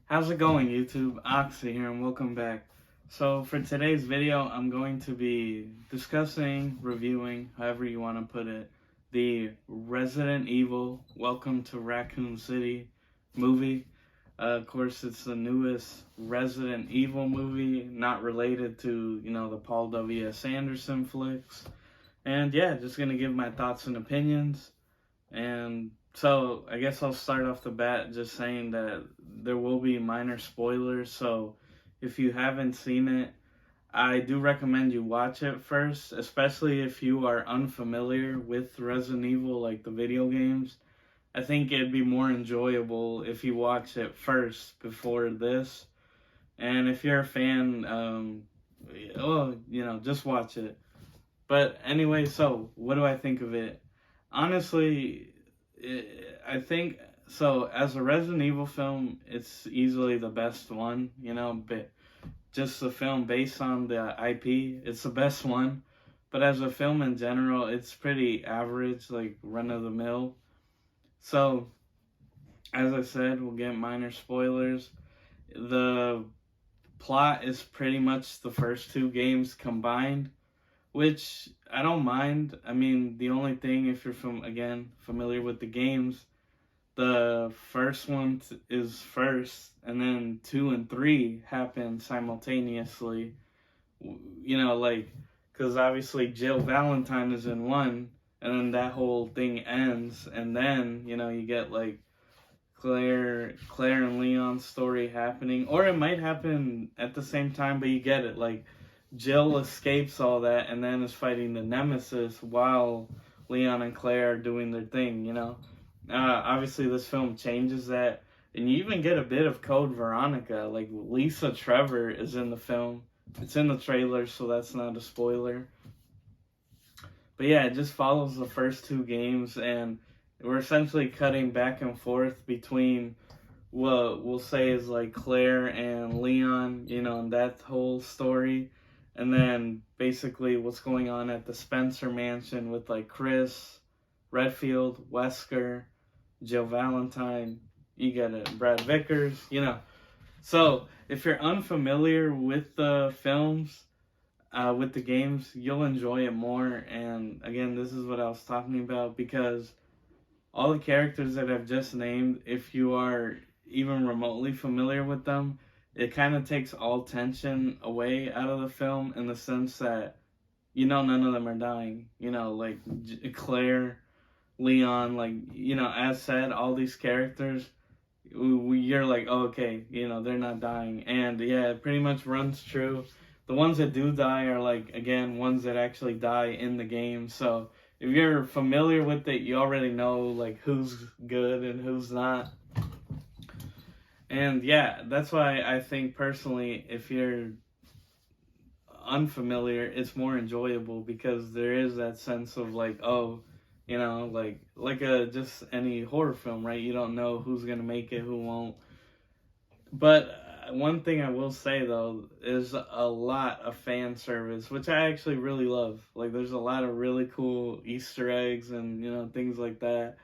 How's it going, YouTube? Oxy here, and welcome back. So, for today's video, I'm going to be discussing, reviewing, however you want to put it, the Resident Evil Welcome to Raccoon City movie. Of course, it's the newest Resident Evil movie, not related to, the Paul W.S. Anderson flicks. And yeah, just gonna give my thoughts and opinions. And so I guess I'll start off the bat just saying that there will be minor spoilers. So if you haven't seen it, I do recommend you watch it first, especially if you are unfamiliar with Resident Evil, like the video games. I think it'd be more enjoyable if you watch it first before this. And if you're a fan, just watch it. But anyway, so what do I think of it? Honestly, I think so. As a Resident Evil film, it's easily the best one. But just the film based on the IP, it's the best one. But as a film in general, it's pretty average, like run of the mill. So, as I said, we'll get minor spoilers. The plot is pretty much the first two games combined, which I don't mind. I mean, the only thing, if you're familiar with the games, the first one is first, and then 2 and 3 happen simultaneously. Because obviously Jill Valentine is in 1, and then that whole thing ends, and then, you get like Claire and Leon's story happening, or it might happen at the same time, but you get it, like Jill escapes all that and then is fighting the Nemesis while Leon and Claire are doing their thing, Obviously, this film changes that, and you even get a bit of Code Veronica. Like, Lisa Trevor is in the film. It's in the trailer, so that's not a spoiler. But yeah, it just follows the first two games, and we're essentially cutting back and forth between what we'll say is like Claire and Leon, and that whole story. And then basically what's going on at the Spencer mansion with like Chris, Redfield, Wesker, Jill Valentine, you get it, Brad Vickers, So if you're unfamiliar with the films, with the games, you'll enjoy it more. And again, this is what I was talking about, because all the characters that I've just named, if you are even remotely familiar with them, it kind of takes all tension away out of the film, in the sense that none of them are dying. Like Claire, Leon, like, as said, all these characters, you're like, oh, okay, they're not dying. And yeah, it pretty much runs true. The ones that do die are, like, again, ones that actually die in the game. So if you're familiar with it, you already know, like, who's good and who's not. And yeah, that's why I think personally, if you're unfamiliar, it's more enjoyable, because there is that sense of like, oh, just any horror film, right? You don't know who's gonna make it, who won't. But one thing I will say though is a lot of fan service, which I actually really love. Like, there's a lot of really cool Easter eggs and things like that.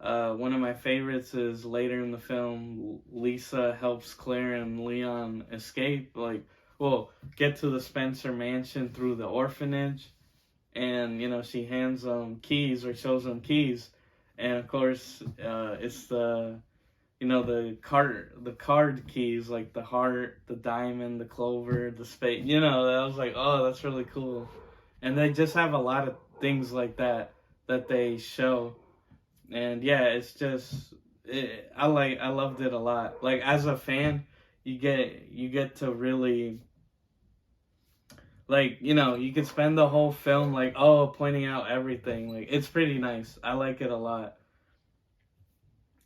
One of my favorites is later in the film, Lisa helps Claire and Leon escape, get to the Spencer mansion through the orphanage, and, she hands them keys, or shows them keys, and of course, it's the card keys, like the heart, the diamond, the clover, the spade, I was like, oh, that's really cool. And they just have a lot of things like that they show. And yeah, it's just, I loved it a lot. Like, as a fan, you get to really, like, you could spend the whole film like, oh, pointing out everything. Like, it's pretty nice. I like it a lot.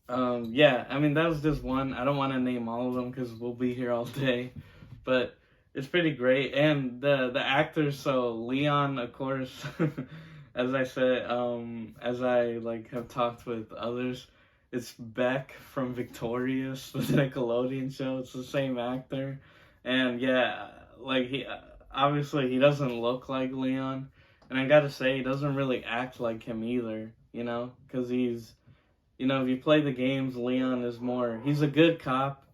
Yeah, I mean, that was just one. I don't want to name all of them because we'll be here all day, but it's pretty great. And the actors, so Leon, of course, as I said, as I have talked with others, it's Beck from Victorious, the Nickelodeon show. It's the same actor, and yeah, like, he obviously he doesn't look like Leon, and I gotta say, he doesn't really act like him either. Because he's, if you play the games, Leon is more, he's a good cop,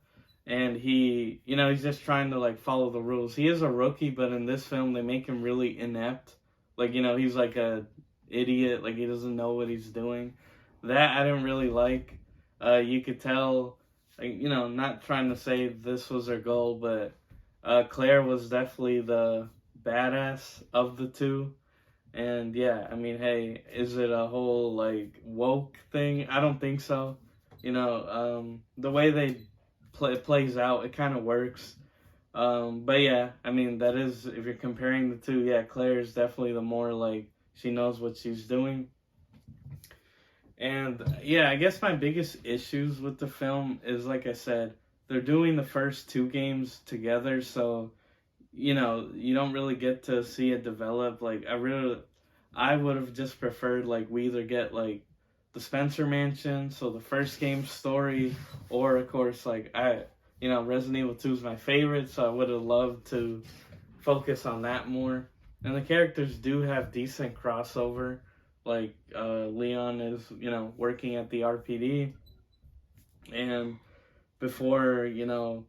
and he, you know, he's just trying to like follow the rules. He is a rookie, but in this film they make him really inept. Like, you know, he's like a idiot, like he doesn't know what he's doing. That I didn't really like. You could tell, like, you know, not trying to say this was her goal, but Claire was definitely the badass of the two. And yeah, I mean, hey, is it a whole like woke thing? I don't think so. You know, the way they plays out, it kind of works. But yeah, I mean, that is, if you're comparing the two, yeah, Claire is definitely the more like she knows what she's doing. And yeah, I guess my biggest issues with the film is, like I said, they're doing the first two games together, so you know, you don't really get to see it develop. Like, I would have just preferred, like, we either get, like, the Spencer Mansion, so the first game story, or, of course, like, you know, Resident Evil 2 is my favorite, so I would have loved to focus on that more. And the characters do have decent crossover. Like, Leon is, you know, working at the RPD, and before, you know,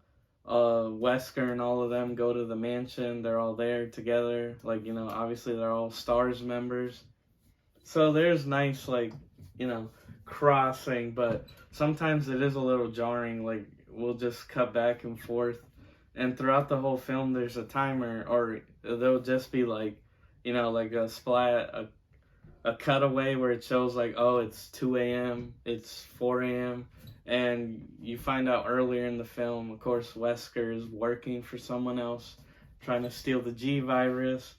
Wesker and all of them go to the mansion, they're all there together. Like, you know, obviously they're all STARS members. So there's nice, like, you know, crossing, but sometimes it is a little jarring. Like, we'll just cut back and forth. And throughout the whole film, there's a timer, or there'll just be, like, you know, like a a cutaway where it shows, like, oh, it's 2 a.m., it's 4 a.m., and you find out earlier in the film, of course, Wesker is working for someone else, trying to steal the G virus,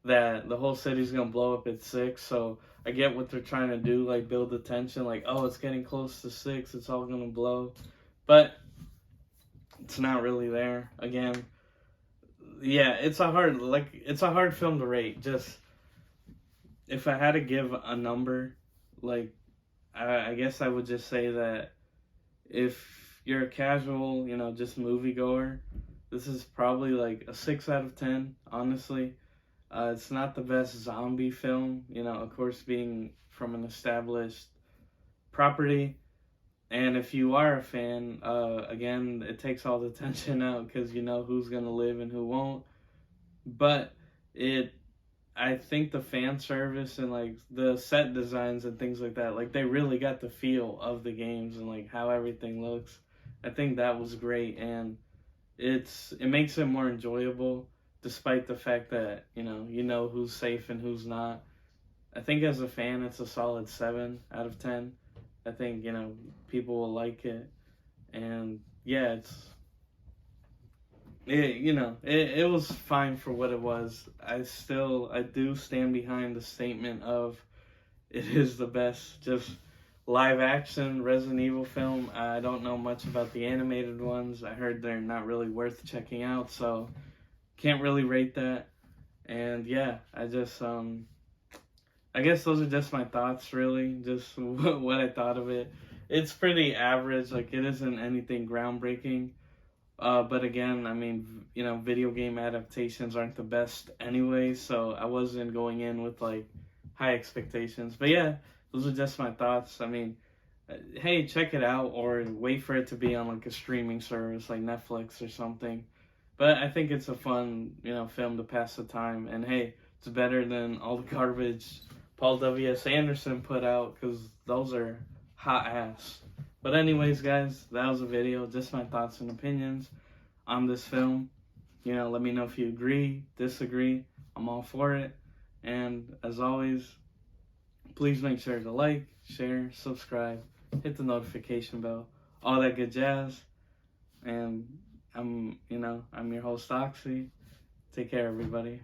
that the whole city's gonna blow up at 6. So I get what they're trying to do, like build the tension, like, oh, it's getting close to 6, it's all gonna blow. But it's not really there. Again, yeah, it's a hard film to rate. Just, if I had to give a number, like, I guess I would just say that if you're a casual, you know, just moviegoer, this is probably like a 6 out of 10, honestly. It's not the best zombie film, you know, of course, being from an established property. And if you are a fan, again, it takes all the tension out because you know who's going to live and who won't. But I think the fan service and like the set designs and things like that, like they really got the feel of the games and like how everything looks. I think that was great, and it makes it more enjoyable, despite the fact that you know who's safe and who's not. I think as a fan, it's a solid 7 out of 10. I think, you know, people will like it, and yeah, it was fine for what it was. I do stand behind the statement of it is the best just live action Resident Evil film. I don't know much about the animated ones. I heard they're not really worth checking out, so can't really rate that. And yeah, I guess those are just my thoughts, really, just what I thought of it. It's pretty average, like it isn't anything groundbreaking. But again, I mean, you know, video game adaptations aren't the best anyway, so I wasn't going in with like high expectations. But yeah, those are just my thoughts. I mean, hey, check it out or wait for it to be on like a streaming service like Netflix or something. But I think it's a fun, you know, film to pass the time. And hey, it's better than all the garbage Paul W.S. Anderson put out, because those are hot ass. But anyways, guys, that was a video. Just my thoughts and opinions on this film. You know, let me know if you agree, disagree. I'm all for it. And as always, please make sure to like, share, subscribe, hit the notification bell, all that good jazz. And I'm your host, Oxy. Take care, everybody.